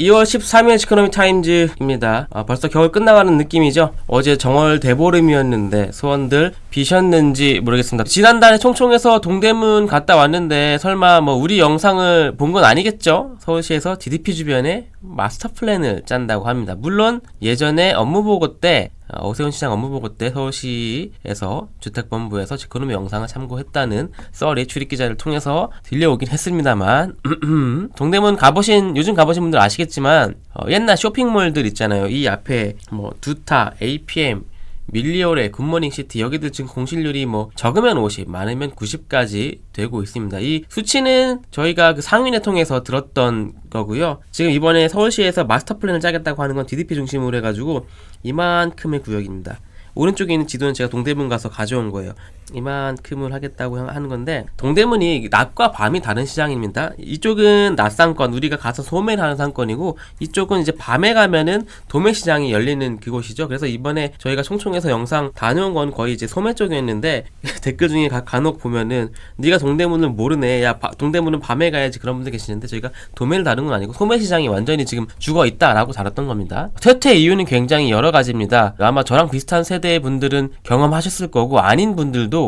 2월 13일 시크노미 타임즈입니다. 벌써 겨울 끝나가는 느낌이죠. 어제 정월 대보름이었는데 소원들 비셨는지 모르겠습니다. 지난달에 총총에서 동대문 갔다 왔는데 설마 뭐 우리 영상을 본 건 아니겠죠? 서울시에서 DDP 주변에 마스터 플랜을 짠다고 합니다. 물론 예전에 업무보고 때 오세훈 시장 업무보고 때 서울시에서 주택본부에서 시크노미 영상을 참고했다는 썰이 출입기자를 통해서 들려오긴 했습니다만 동대문 요즘 가보신 분들 아시겠지만 옛날 쇼핑몰들 있잖아요. 이 앞에 뭐 두타, APM, 밀리오레, 굿모닝시티 여기들 지금 공실률이 뭐 적으면 50, 많으면 90까지 되고 있습니다. 이 수치는 저희가 그 상윈회 통해서 들었던 거고요. 지금 이번에 서울시에서 마스터 플랜을 짜겠다고 하는 건 DDP 중심으로 해가지고 이만큼의 구역입니다. 오른쪽에 있는 지도는 제가 동대문 가서 가져온 거예요. 이만큼을 하겠다고 하는 건데 동대문이 낮과 밤이 다른 시장입니다. 이쪽은 낮 상권, 우리가 가서 소매를 하는 상권이고 이쪽은 이제 밤에 가면은 도매 시장이 열리는 그곳이죠. 그래서 이번에 저희가 총총에서 영상 다녀온 건 거의 이제 소매 쪽이었는데 댓글 중에 간혹 보면은 네가 동대문을 모르네. 야 동대문은 밤에 가야지 그런 분들 계시는데 저희가 도매를 다룬 건 아니고 소매 시장이 완전히 지금 죽어 있다라고 다뤘던 겁니다. 퇴퇴 이유는 굉장히 여러 가지입니다. 아마 저랑 비슷한 세대의 분들은 경험하셨을 거고 아닌 분들도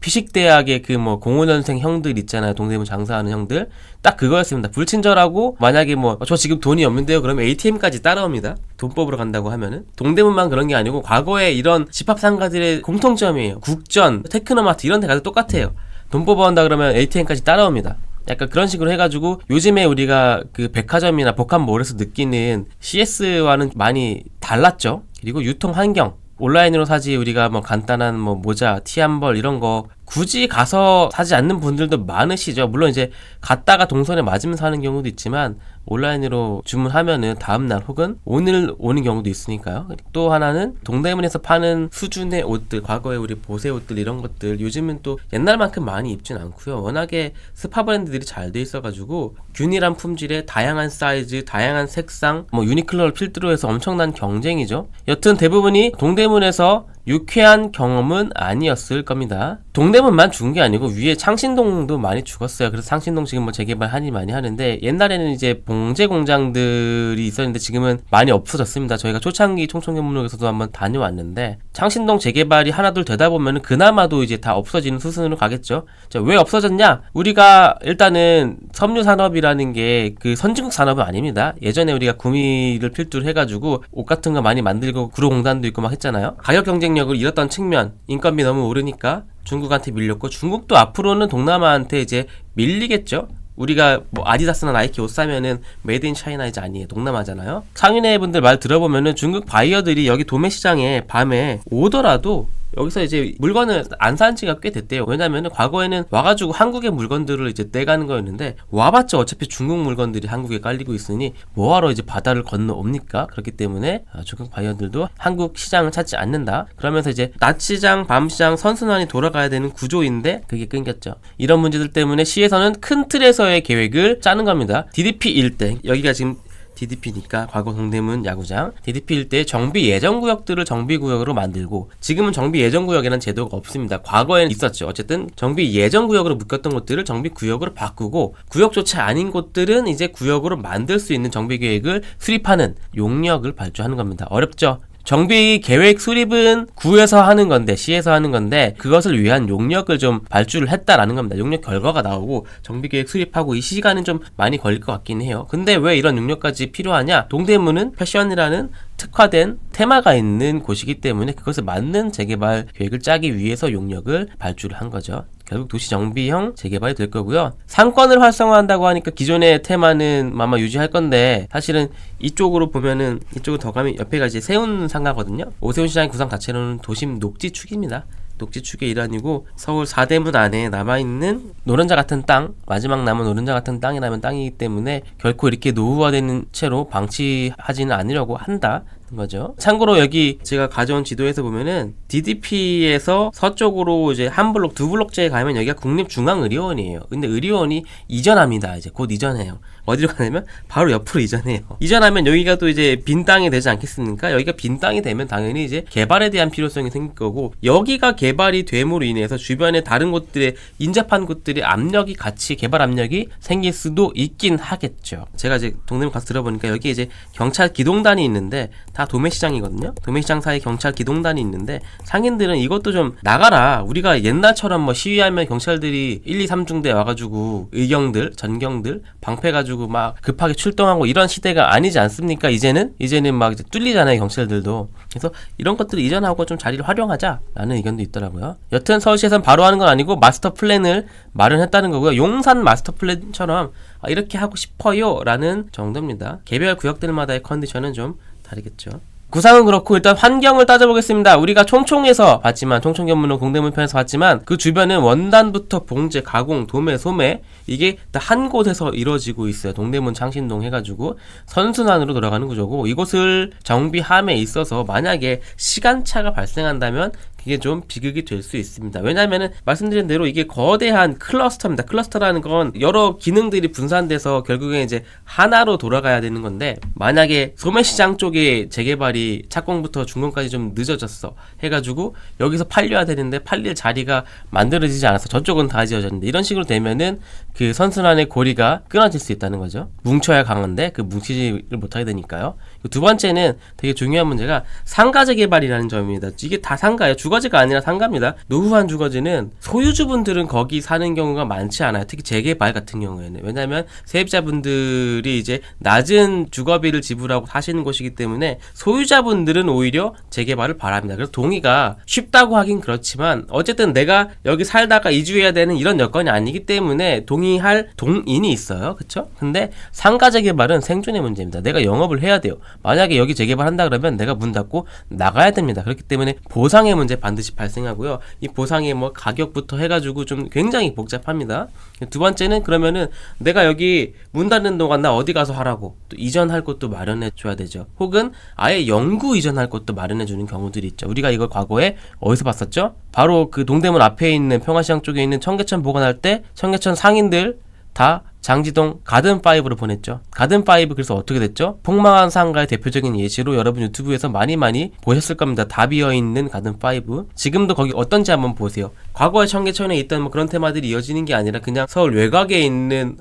피식대학의 그 뭐 05년생 형들 있잖아요. 동대문 장사하는 형들. 딱 그거였습니다. 불친절하고 만약에 뭐 저 지금 돈이 없는데요. 그러면 ATM까지 따라옵니다. 돈 뽑으러 간다고 하면은. 동대문만 그런 게 아니고 과거에 이런 집합상가들의 공통점이에요. 국전, 테크노마트 이런 데 가도 똑같아요. 돈 뽑아온다 그러면 ATM까지 따라옵니다. 약간 그런 식으로 해가지고 요즘에 우리가 그 백화점이나 복합몰에서 느끼는 CS와는 많이 달랐죠. 그리고 유통 환경. 온라인으로 사지 우리가 뭐 간단한 뭐 모자, 티 한 벌 이런 거 굳이 가서 사지 않는 분들도 많으시죠. 물론 이제 갔다가 동선에 맞으면서 하는 경우도 있지만 온라인으로 주문하면은 다음날 혹은 오늘 오는 경우도 있으니까요. 또 하나는 동대문에서 파는 수준의 옷들, 과거에 우리 보세 옷들 이런 것들 요즘은 또 옛날만큼 많이 입진 않고요. 워낙에 스파 브랜드들이 잘 돼 있어가지고 균일한 품질에 다양한 사이즈, 다양한 색상, 뭐 유니클로를 필두로 해서 엄청난 경쟁이죠. 여튼 대부분이 동대문에서 유쾌한 경험은 아니었을 겁니다. 동대문만 죽은 게 아니고 위에 창신동도 많이 죽었어요. 그래서 창신동 지금 뭐 재개발 많이 하는데 옛날에는 이제 봉제 공장들이 있었는데 지금은 많이 없어졌습니다. 저희가 초창기 총총견문록에서도 한번 다녀왔는데 창신동 재개발이 하나둘 되다 보면은 그나마도 이제 다 없어지는 수순으로 가겠죠. 자, 왜 없어졌냐? 우리가 일단은 섬유 산업이라는 게 그 선진국 산업은 아닙니다. 예전에 우리가 구미를 필두로 해가지고 옷 같은 거 많이 만들고 구로공단도 있고 막 했잖아요. 가격 경쟁력을 잃었던 측면, 인건비 너무 오르니까 중국한테 밀렸고 중국도 앞으로는 동남아한테 이제 밀리겠죠. 우리가 뭐 아디다스나 나이키 옷 사면은 메이드 인 차이나 이제 아니에요. 동남아잖아요. 상인회 분들 말 들어보면은 중국 바이어들이 여기 도매 시장에 밤에 오더라도 여기서 이제 물건을 안 산 지가 꽤 됐대요. 왜냐면은 과거에는 와가지고 한국의 물건들을 이제 떼가는 거였는데 와봤자 어차피 중국 물건들이 한국에 깔리고 있으니 뭐하러 이제 바다를 건너옵니까? 그렇기 때문에 중국 바이어들도 한국 시장을 찾지 않는다. 그러면서 이제 낮 시장, 밤 시장 선순환이 돌아가야 되는 구조인데 그게 끊겼죠. 이런 문제들 때문에 시에서는 큰 틀에서의 계획을 짜는 겁니다. DDP 일대 여기가 지금 DDP니까 과거 동대문 야구장 DDP 일대의 정비 예정구역들을 정비구역으로 만들고 지금은 정비 예정구역이라는 제도가 없습니다. 과거에는 있었죠. 어쨌든 정비 예정구역으로 묶였던 곳들을 정비구역으로 바꾸고 구역조차 아닌 곳들은 이제 구역으로 만들 수 있는 정비계획을 수립하는 용역을 발주하는 겁니다. 어렵죠? 정비 계획 수립은 구에서 하는 건데 시에서 하는 건데 그것을 위한 용역을 좀 발주를 했다라는 겁니다. 용역 결과가 나오고 정비 계획 수립하고 이 시간은 좀 많이 걸릴 것 같긴 해요. 근데 왜 이런 용역까지 필요하냐? 동대문은 패션이라는 특화된 테마가 있는 곳이기 때문에 그것에 맞는 재개발 계획을 짜기 위해서 용역을 발주를 한 거죠. 결국 도시 정비형 재개발이 될 거고요. 상권을 활성화한다고 하니까 기존의 테마는 아마 유지할 건데 사실은 이쪽으로 보면은 이쪽으로 더 가면 옆에가 이제 세운 상가거든요. 오세훈 시장의 구상 자체로는 도심 녹지축입니다. 녹지축의 일환이고 서울 4대문 안에 남아있는 노른자 같은 땅, 마지막 남은 노른자 같은 땅이라면 땅이기 때문에 결코 이렇게 노후화되는 채로 방치하지는 않으려고 한다는 거죠. 참고로 여기 제가 가져온 지도에서 보면은 DDP에서 서쪽으로 이제 한 블록, 두 블록째 가면 여기가 국립중앙의료원이에요. 근데 의료원이 이전합니다. 이제 곧 이전해요. 어디로 가냐면 바로 옆으로 이전해요. 이전하면 여기가 또 이제 빈 땅이 되지 않겠습니까? 여기가 빈 땅이 되면 당연히 이제 개발에 대한 필요성이 생길 거고, 여기가 개발이 됨으로 인해서 주변에 다른 곳들의 인접한 곳들의 압력이 같이 개발 압력이 생길 수도 있긴 하겠죠. 제가 이제 동대문 가서 들어보니까 여기 이제 경찰 기동단이 있는데 다 도매시장이거든요. 도매시장 사이에 경찰 기동단이 있는데 상인들은 이것도 좀 나가라. 우리가 옛날처럼 뭐 시위하면 경찰들이 1, 2, 3중대 와가지고 의경들, 전경들 방패가지고 막 급하게 출동하고 이런 시대가 아니지 않습니까? 이제는 막 이제 뚫리잖아요, 경찰들도. 그래서 이런 것들을 이전하고 좀 자리를 활용하자라는 의견도 있더라고요. 여튼 서울시에서는 바로 하는 건 아니고 마스터 플랜을 마련했다는 거고요. 용산 마스터 플랜처럼 이렇게 하고 싶어요 라는 정도입니다. 개별 구역들마다의 컨디션은 좀 다르겠죠. 구상은 그렇고 일단 환경을 따져보겠습니다. 우리가 총총에서 봤지만, 총총견문로 동대문 편에서 봤지만 그 주변은 원단부터 봉제, 가공, 도매, 소매 이게 다 한 곳에서 이루어지고 있어요. 동대문 창신동 해가지고 선순환으로 돌아가는 구조고, 이곳을 정비함에 있어서 만약에 시간차가 발생한다면 그게 좀 비극이 될 수 있습니다. 왜냐면은 말씀드린 대로 이게 거대한 클러스터입니다. 클러스터라는 건 여러 기능들이 분산돼서 결국에 이제 하나로 돌아가야 되는 건데, 만약에 소매시장 쪽에 재개발이 착공부터 준공까지 좀 늦어졌어 해가지고 여기서 팔려야 되는데 팔릴 자리가 만들어지지 않아서 저쪽은 다 지어졌는데, 이런 식으로 되면은 그 선순환의 고리가 끊어질 수 있다는 거죠. 뭉쳐야 강한데 그 뭉치지를 못하게 되니까요. 두 번째는 되게 중요한 문제가 상가 재개발이라는 점입니다. 이게 다 상가예요. 주거지가 아니라 상가입니다. 노후한 주거지는 소유주분들은 거기 사는 경우가 많지 않아요. 특히 재개발 같은 경우에는. 왜냐하면 세입자분들이 이제 낮은 주거비를 지불하고 사시는 곳이기 때문에 소유자분들은 오히려 재개발을 바랍니다. 그래서 동의가 쉽다고 하긴 그렇지만 어쨌든 내가 여기 살다가 이주해야 되는 이런 여건이 아니기 때문에 동의할 동인이 있어요. 그쵸? 근데 상가 재개발은 생존의 문제입니다. 내가 영업을 해야 돼요. 만약에 여기 재개발한다 그러면 내가 문 닫고 나가야 됩니다. 그렇기 때문에 보상의 문제 반드시 발생하고요. 이 보상의 뭐 가격부터 해가지고 좀 굉장히 복잡합니다. 두 번째는 그러면은 내가 여기 문 닫는 동안 나 어디 가서 하라고, 또 이전할 곳도 마련해 줘야 되죠. 혹은 아예 영구 이전할 곳도 마련해 주는 경우들이 있죠. 우리가 이걸 과거에 어디서 봤었죠? 바로 그 동대문 앞에 있는 평화시장 쪽에 있는 청계천 복원할 때 청계천 상인들 다 장지동 가든5로 보냈죠. 가든5 그래서 어떻게 됐죠? 폭망한 상가의 대표적인 예시로 여러분 유튜브에서 많이 보셨을 겁니다. 다 비어있는 가든5. 지금도 거기 어떤지 한번 보세요. 과거에 청계천에 있던 뭐 그런 테마들이 이어지는 게 아니라 그냥 서울 외곽에 있는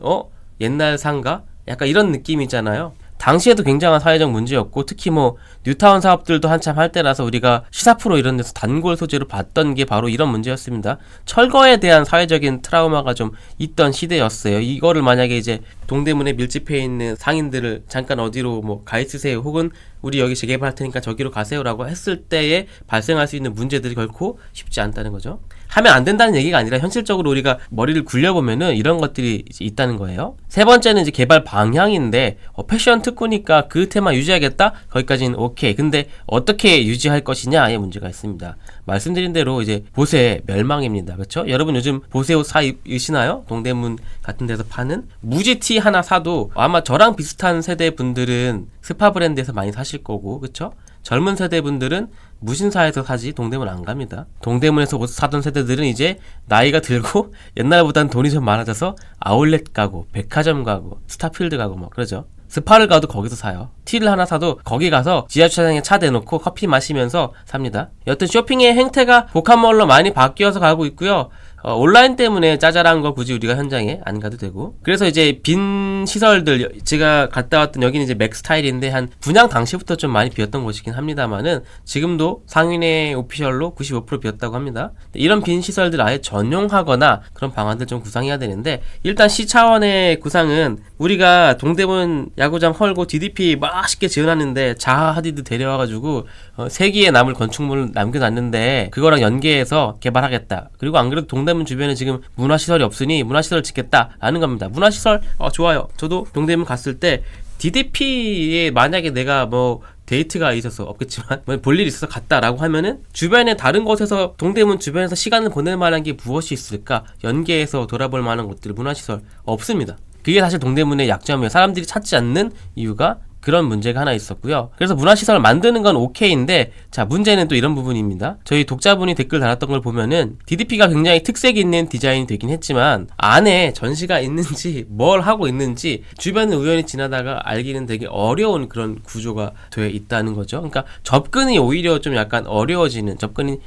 옛날 상가? 약간 이런 느낌이잖아요. 당시에도 굉장한 사회적 문제였고, 특히 뭐 뉴타운 사업들도 한참 할 때라서 우리가 시사 프로 이런 데서 단골 소재로 봤던 게 바로 이런 문제였습니다. 철거에 대한 사회적인 트라우마가 좀 있던 시대였어요. 이거를 만약에 이제 동대문에 밀집해 있는 상인들을 잠깐 어디로 뭐 가 있으세요, 혹은 우리 여기 재개발할 테니까 저기로 가세요라고 했을 때에 발생할 수 있는 문제들이 결코 쉽지 않다는 거죠. 하면 안 된다는 얘기가 아니라 현실적으로 우리가 머리를 굴려보면은 이런 것들이 이제 있다는 거예요. 세 번째는 이제 개발 방향인데, 패션 특구니까 그 테마 유지하겠다? 거기까지는 오케이. 근데 어떻게 유지할 것이냐에 문제가 있습니다. 말씀드린 대로 이제 보세 멸망입니다. 그렇죠? 여러분 요즘 보세 옷 입으시나요? 동대문 같은 데서 파는 무지티 하나 사도 아마 저랑 비슷한 세대 분들은 스파 브랜드에서 많이 사실 거고, 그렇죠? 젊은 세대분들은 무신사에서 사지 동대문 안 갑니다. 동대문에서 옷 사던 세대들은 이제 나이가 들고 옛날보다는 돈이 좀 많아져서 아울렛 가고 백화점 가고 스타필드 가고 뭐 그러죠. 스파를 가도 거기서 사요. 티를 하나 사도 거기 가서 지하주차장에 차 대놓고 커피 마시면서 삽니다. 여튼 쇼핑의 행태가 복합몰로 많이 바뀌어서 가고 있고요. 온라인 때문에 짜잘한 거 굳이 우리가 현장에 안 가도 되고, 그래서 이제 빈 시설들, 제가 갔다 왔던 여기는 이제 맥스타일인데 한 분양 당시부터 좀 많이 비었던 곳이긴 합니다만은 지금도 상인의 오피셜로 95% 비었다고 합니다. 이런 빈 시설들 아예 전용하거나 그런 방안들 좀 구상해야 되는데, 일단 시 차원의 구상은 우리가 동대문 야구장 헐고 DDP 맛있게 지어놨는데 자하 하디드 데려와가지고 세기에 남을 건축물을 남겨놨는데 그거랑 연계해서 개발하겠다. 그리고 안 그래도 동대문 주변에 지금 문화시설이 없으니 문화시설 짓겠다라는 겁니다. 문화시설 좋아요. 저도 동대문 갔을 때 DDP에 만약에 내가 뭐 데이트가 있어서 없겠지만 볼 일이 있어서 갔다라고 하면은 주변에 다른 곳에서 동대문 주변에서 시간을 보낼 만한 게 무엇이 있을까? 연계해서 돌아볼 만한 곳들 문화시설 없습니다. 그게 사실 동대문의 약점이에요. 사람들이 찾지 않는 이유가 그런 문제가 하나 있었고요. 그래서 문화시설을 만드는 건 오케이인데, 자, 문제는 또 이런 부분입니다. 저희 독자분이 댓글 달았던 걸 보면은 DDP가 굉장히 특색 있는 디자인이 되긴 했지만 안에 전시가 있는지 뭘 하고 있는지 주변을 우연히 지나다가 알기는 되게 어려운 그런 구조가 되어 있다는 거죠. 그러니까 접근이 오히려 좀 약간 어려워지는, 접근이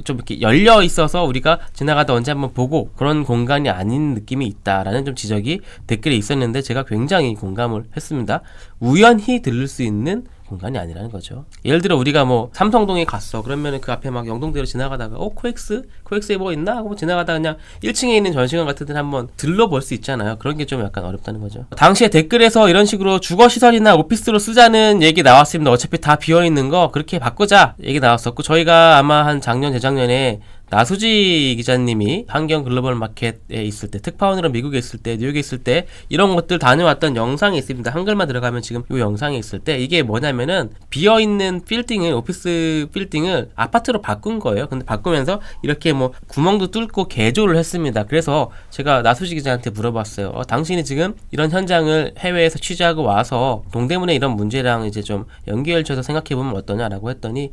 좀 이렇게 열려 있어서 우리가 지나가다 언제 한번 보고 그런 공간이 아닌 느낌이 있다라는 좀 지적이 댓글에 있었는데 제가 굉장히 공감을 했습니다. 우연히 들를 수 있는 공간이 아니라는 거죠. 예를 들어 우리가 뭐 삼성동에 갔어. 그러면은 그 앞에 막 영동대로 지나가다가 코엑스에 뭐 있나 하고 지나가다가 그냥 1층에 있는 전시관 같은 데는 한번 들러볼 수 있잖아요. 그런 게 좀 약간 어렵다는 거죠. 당시에 댓글에서 이런 식으로 주거시설이나 오피스로 쓰자는 얘기 나왔습니다. 어차피 다 비어있는 거 그렇게 바꾸자 얘기 나왔었고, 저희가 아마 한 작년 재작년에 나수지 기자님이 환경 글로벌 마켓에 있을 때, 특파원으로 미국에 있을 때, 뉴욕에 있을 때 이런 것들 다녀왔던 영상이 있습니다. 한글만 들어가면 지금 이 영상에 있을 때 이게 뭐냐면은 비어있는 빌딩을, 오피스 빌딩을 아파트로 바꾼 거예요. 근데 바꾸면서 이렇게 뭐 구멍도 뚫고 개조를 했습니다. 그래서 제가 나수지 기자한테 물어봤어요. 당신이 지금 이런 현장을 해외에서 취재하고 와서 동대문의 이런 문제랑 이제 좀 연결해서 생각해보면 어떠냐라고 했더니,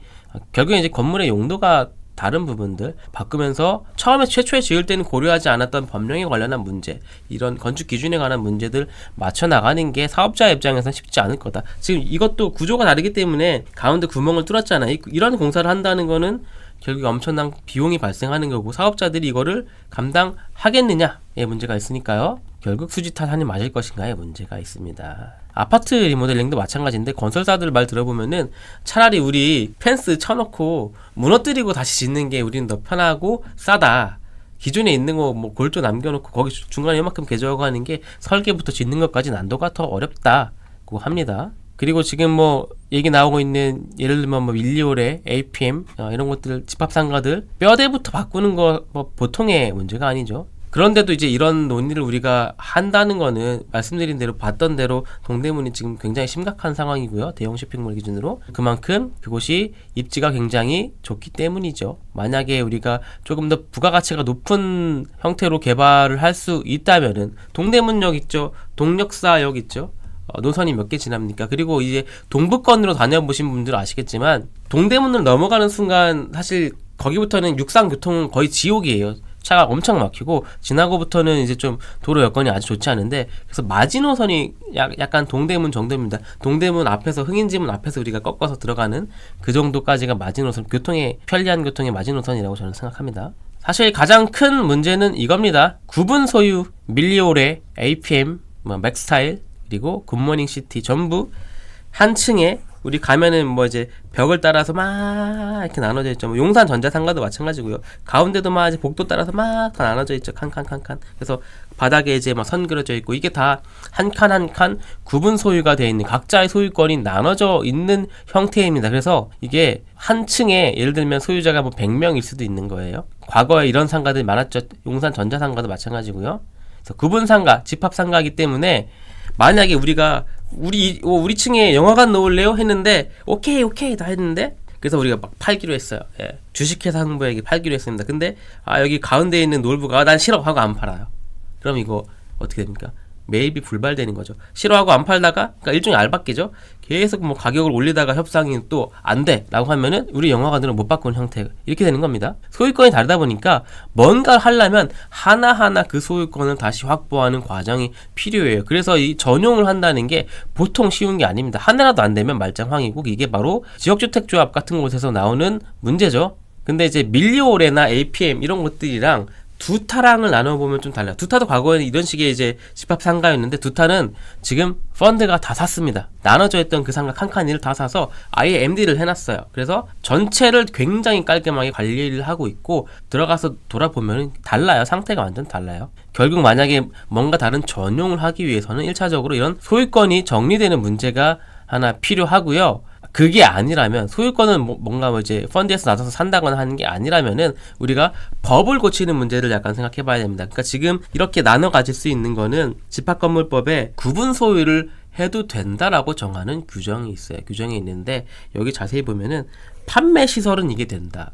결국에 이제 건물의 용도가 다른 부분들 바꾸면서 처음에 최초에 지을 때는 고려하지 않았던 법령에 관련한 문제, 이런 건축 기준에 관한 문제들 맞춰 나가는 게 사업자 입장에서는 쉽지 않을 거다. 지금 이것도 구조가 다르기 때문에 가운데 구멍을 뚫었잖아요. 이런 공사를 한다는 거는 결국 엄청난 비용이 발생하는 거고, 사업자들이 이거를 감당하겠느냐의 문제가 있으니까요. 결국 수지타산이 맞을 것인가의 문제가 있습니다. 아파트 리모델링도 마찬가지인데, 건설사들 말 들어보면은 차라리 우리 펜스 쳐놓고 무너뜨리고 다시 짓는 게 우리는 더 편하고 싸다. 기존에 있는 거 뭐 골조 남겨놓고 거기 중간에 이만큼 개조하고 하는 게 설계부터 짓는 것까지 난도가 더 어렵다고 합니다. 그리고 지금 뭐 얘기 나오고 있는, 예를 들면 뭐 밀리오레, APM 이런 것들, 집합상가들 뼈대부터 바꾸는 거 뭐 보통의 문제가 아니죠. 그런데도 이제 이런 논의를 우리가 한다는 거는 말씀드린 대로 봤던 대로 동대문이 지금 굉장히 심각한 상황이고요. 대형 쇼핑몰 기준으로. 그만큼 그곳이 입지가 굉장히 좋기 때문이죠. 만약에 우리가 조금 더 부가가치가 높은 형태로 개발을 할 수 있다면은, 동대문역 있죠. 동력사역 있죠. 노선이 몇 개 지납니까? 그리고 이제 동부권으로 다녀보신 분들은 아시겠지만 동대문을 넘어가는 순간 사실 거기부터는 육상교통은 거의 지옥이에요. 차가 엄청 막히고 지나고부터는 이제 좀 도로 여건이 아주 좋지 않은데, 그래서 마지노선이 약간 동대문 정도입니다. 동대문 앞에서, 흥인지문 앞에서 우리가 꺾어서 들어가는 그 정도까지가 마지노선, 편리한 교통의 마지노선이라고 저는 생각합니다. 사실 가장 큰 문제는 이겁니다. 구분 소유, 밀리오레, APM, 맥스타일, 그리고 굿모닝 시티 전부 한 층에, 우리 가면은 뭐 이제 벽을 따라서 막 이렇게 나눠져 있죠. 뭐 용산 전자상가도 마찬가지고요. 가운데도 막 이제 복도 따라서 막 다 나눠져 있죠. 칸. 그래서 바닥에 이제 막 선 그려져 있고, 이게 다 한 칸 한 칸 구분 소유가 되어 있는, 각자의 소유권이 나눠져 있는 형태입니다. 그래서 이게 한 층에 예를 들면 소유자가 뭐 100명일 수도 있는 거예요. 과거에 이런 상가들이 많았죠. 용산 전자상가도 마찬가지고요. 그래서 구분 상가, 집합 상가이기 때문에 만약에 우리가 우리 층에 영화관 놓을래요? 했는데 오케이 다 했는데, 그래서 우리가 막 팔기로 했어요. 예. 주식회사 홍보에게 팔기로 했습니다. 근데 여기 가운데에 있는 놀부가 난 싫어 하고 안 팔아요. 그럼 이거 어떻게 됩니까? 매입이 불발되는 거죠. 싫어하고 안 팔다가, 그러니까 일종의 알박기죠. 계속 뭐 가격을 올리다가 협상이 또 안 돼 라고 하면은 우리 영화관들은 못 바꾸는 형태, 이렇게 되는 겁니다. 소유권이 다르다 보니까 뭔가를 하려면 하나하나 그 소유권을 다시 확보하는 과정이 필요해요. 그래서 이 전용을 한다는 게 보통 쉬운 게 아닙니다. 하나라도 안 되면 말짱황이고, 이게 바로 지역주택조합 같은 곳에서 나오는 문제죠. 근데 이제 밀리오레나 APM 이런 것들이랑 두타랑을 나눠보면 좀 달라요. 두타도 과거에는 이런 식의 이제 집합상가였는데, 두타는 지금 펀드가 다 샀습니다. 나눠져 있던 그 상가 칸칸이를 다 사서 아예 MD를 해놨어요. 그래서 전체를 굉장히 깔끔하게 관리를 하고 있고, 들어가서 돌아보면 달라요. 상태가 완전 달라요. 결국 만약에 뭔가 다른 전용을 하기 위해서는 1차적으로 이런 소유권이 정리되는 문제가 하나 필요하고요. 그게 아니라면, 소유권은 뭔가 뭐 이제 펀드에서 나서서 산다거나 하는 게 아니라면은 우리가 법을 고치는 문제를 약간 생각해 봐야 됩니다. 그러니까 지금 이렇게 나눠 가질 수 있는 거는 집합건물법에 구분 소유를 해도 된다라고 정하는 규정이 있어요. 규정이 있는데, 여기 자세히 보면은 판매 시설은 이게 된다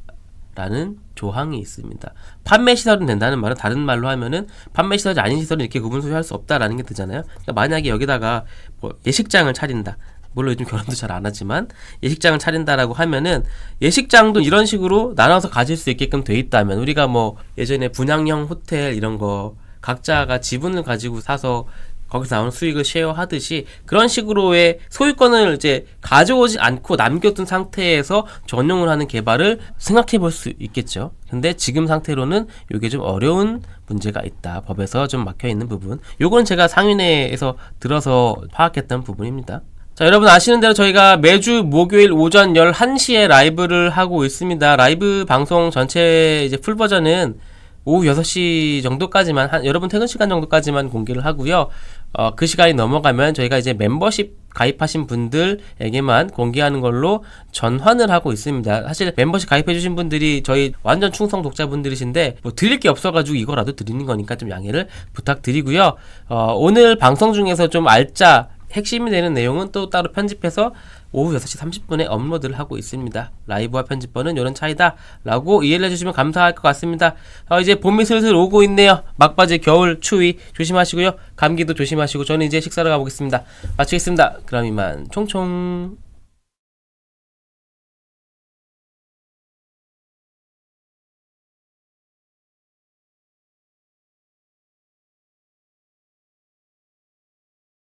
라는 조항이 있습니다. 판매 시설은 된다는 말은, 다른 말로 하면은 판매 시설이 아닌 시설은 이렇게 구분 소유할 수 없다라는 게 되잖아요. 그러니까 만약에 여기다가 뭐 예식장을 차린다, 물론 요즘 결혼도 잘 안 하지만 예식장을 차린다라고 하면은 예식장도 이런 식으로 나눠서 가질 수 있게끔 돼 있다면, 우리가 뭐 예전에 분양형 호텔 이런 거 각자가 지분을 가지고 사서 거기서 나오는 수익을 쉐어하듯이 그런 식으로의 소유권을 이제 가져오지 않고 남겨둔 상태에서 전용을 하는 개발을 생각해 볼 수 있겠죠. 근데 지금 상태로는 이게 좀 어려운 문제가 있다. 법에서 좀 막혀 있는 부분. 요거는 제가 상윤회에서 들어서 파악했던 부분입니다. 자, 여러분 아시는 대로 저희가 매주 목요일 오전 11시에 라이브를 하고 있습니다. 라이브 방송 전체 이제 풀 버전은 오후 6시 정도까지만, 여러분 퇴근 시간 정도까지만 공개를 하고요. 그 시간이 넘어가면 저희가 이제 멤버십 가입하신 분들에게만 공개하는 걸로 전환을 하고 있습니다. 사실 멤버십 가입해주신 분들이 저희 완전 충성 독자분들이신데 뭐 드릴 게 없어가지고 이거라도 드리는 거니까 좀 양해를 부탁드리고요. 오늘 방송 중에서 좀 핵심이 되는 내용은 또 따로 편집해서 오후 6시 30분에 업로드를 하고 있습니다. 라이브와 편집본은 이런 차이다 라고 이해를 해주시면 감사할 것 같습니다. 이제 봄이 슬슬 오고 있네요. 막바지 겨울 추위 조심하시고요. 감기도 조심하시고 저는 이제 식사를 가보겠습니다. 마치겠습니다. 그럼 이만 총총.